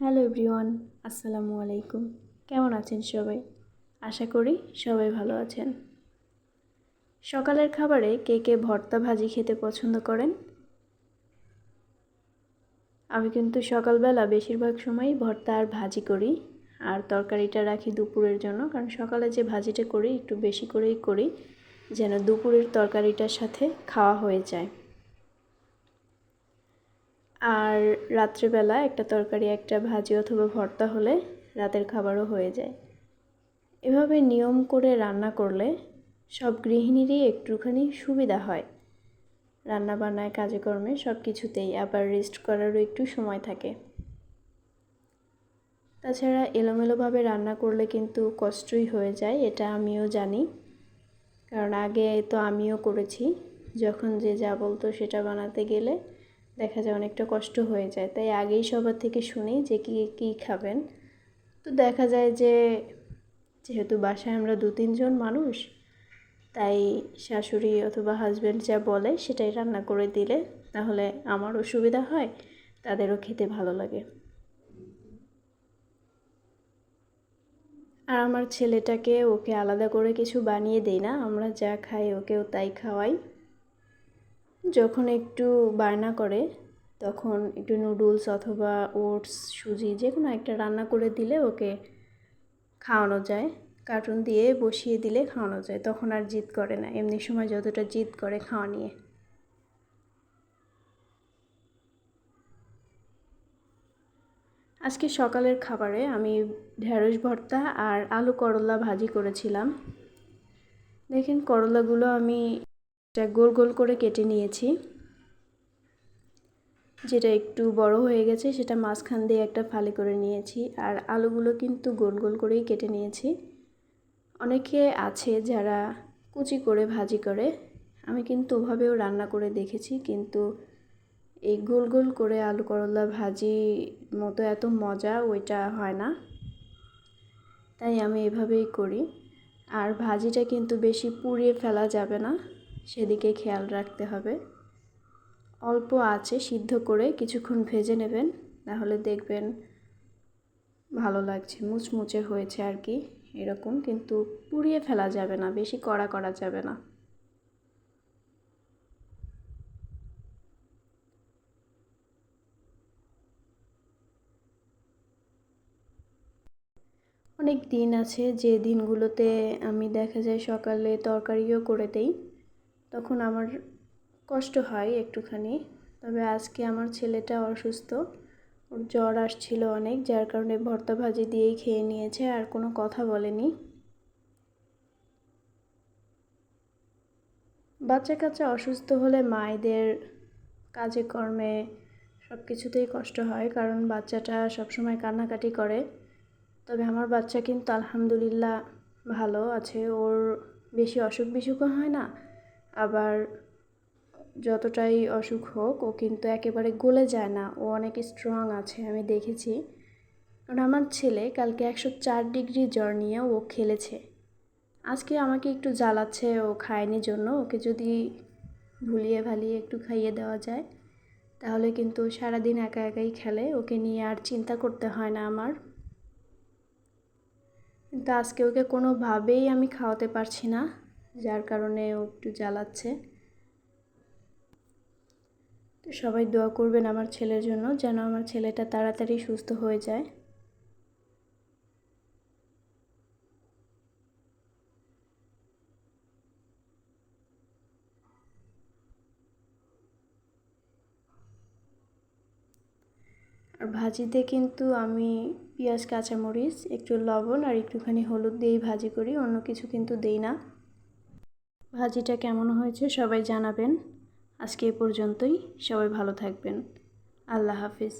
Hello everyone, আসসালামু আলাইকুম। কেমন আছেন সবাই? আশা করি সবাই ভালো আছেন। সকালের খাবারে কে কে ভর্তা ভাজি খেতে পছন্দ করেন? আমি কিন্তু সকালবেলা বেশিরভাগ সময়ই ভর্তা আর ভাজি করি, আর তরকারিটা রাখি দুপুরের জন্য, কারণ সকালে যে ভাজিটা করি একটু বেশি করেই করি, যেন দুপুরের তরকারিটার সাথে খাওয়া হয়ে যায়। আর রাত্রেবেলা একটা তরকারি একটা ভাজি অথবা ভর্তা হলে রাতের খাবারও হয়ে যায়। এভাবে নিয়ম করে রান্না করলে সব গৃহিণীরই একটুখানি সুবিধা হয়, রান্না বান্নায় কাজে কর্মে সব কিছুতেই, আবার রেস্ট করারও একটু সময় থাকে। তাছাড়া এলোমেলোভাবে রান্না করলে কিন্তু কষ্টই হয়ে যায়, এটা আমিও জানি, কারণ আগে তো আমিও করেছি। যখন যে যা বলতো সেটা বানাতে গেলে দেখা যায় অনেকটা কষ্ট হয়ে যায়, তাই আগেই সবার থেকে শুনি যে কী খাবেন। তো দেখা যায় যে যেহেতু বাসায় আমরা 2-3 জন মানুষ, তাই শাশুড়ি অথবা হাজব্যান্ড যা বলে সেটাই রান্না করে দিলে তাহলে আমারও সুবিধা হয়, তাদেরও খেতে ভালো লাগে। আর আমার ছেলেটাকে ওকে আলাদা করে কিছু বানিয়ে দেই না, আমরা যা খাই ওকেও তাই খাওয়াই। যখন একটু বায়না করে তখন একটু নুডলস অথবা ওটস, সুজি যে কোনো একটা রান্না করে দিলে ওকে খাওয়ানো যায়। কার্টুন দিয়ে বসিয়ে দিলে খাওয়ানো যায়, তখন আর জিদ করে না এমনি সময় যতটা জিদ করে খাওয়া নিয়ে। আজকে সকালের খাবারে আমি ঢেঁড়স ভর্তা আর আলু করলা ভাজি করেছিলাম। দেখেন করলাগুলো আমি গোল গোল করে কেটে নিয়েছি, যেটা একটু বড় হয়ে গেছে সেটা মাঝখান দিয়ে একটা ফালি করে নিয়েছি, আর আলুগুলো কিন্তু গোল গোল করেই কেটে নিয়েছি। অনেকে আছে যারা কুচি করে ভাজি করে, আমি কিন্তু ওভাবেও রান্না করে দেখেছি, কিন্তু এই গোল গোল করে আলু করলা ভাজি মতো এত মজা ওইটা হয় না, তাই আমি এভাবেই করি। আর ভাজিটা কিন্তু বেশি পুড়িয়ে ফেলা যাবে না, সেদিকে খেয়াল রাখতে হবে। অল্প আঁচে সিদ্ধ করে কিছুক্ষণ ভেজে নেবেন, তাহলে দেখবেন ভালো লাগছে, মুচমুচে হয়েছে আর কি এরকম, কিন্তু পুড়িয়ে ফেলা যাবে না, বেশি কড়া করা যাবে না। অনেক দিন আছে যে দিনগুলোতে আমি দেখা যায় সকালে তরকারিও করে দেই, তখন আমার কষ্ট হয় একটুখানি। তবে আজকে আমার ছেলেটা অসুস্থ, ওর জ্বর আসছিল অনেক, যার কারণে ভর্তা ভাজি দিয়েই খেয়ে নিয়েছে আর কোনো কথা বলেনি। বাচ্চা কাচ্চা অসুস্থ হলে মায়েদের কাজে কর্মে সব কিছুতেই কষ্ট হয়, কারণ বাচ্চাটা সবসময় কান্নাকাটি করে। তবে আমার বাচ্চা কিন্তু আলহামদুলিল্লাহ ভালো আছে, ওর বেশি অসুখ বিসুখও হয় না, আবার যতটাই অসুখ হোক ও কিন্তু একেবারে গলে যায় না, ও অনেক স্ট্রং আছে আমি দেখেছি। কারণ আমার ছেলে কালকে 104 ডিগ্রি জ্বর নিয়ে ও খেলেছে, আজকে আমাকে একটু জ্বালাচ্ছে ও খায়নি জন্য। ওকে যদি ভুলিয়ে ভালিয়ে একটু খাইয়ে দেওয়া যায় তাহলে কিন্তু সারাদিন একা একাই খেলে, ওকে নিয়ে আর চিন্তা করতে হয় না আমার। কিন্তু আজকে ওকে কোনোভাবেই আমি খাওয়াতে পারছি না, যার কারণে ও একটু জ্বালাচ্ছে। তো সবাই দোয়া করবেন আমার ছেলের জন্য, যেন আমার ছেলেটা তাড়াতাড়ি সুস্থ হয়ে যায়। আর ভাজিতে কিন্তু আমি পেঁয়াজ, কাঁচামরিচ, একটু লবণ আর একটুখানি হলুদ দিয়েই ভাজি করি, অন্য কিছু কিন্তু দেই না। ভাজিটা কেমন হয়েছে সবাই জানাবেন। আজকে এ পর্যন্তই, সবাই ভালো থাকবেন। আল্লাহ হাফিজ।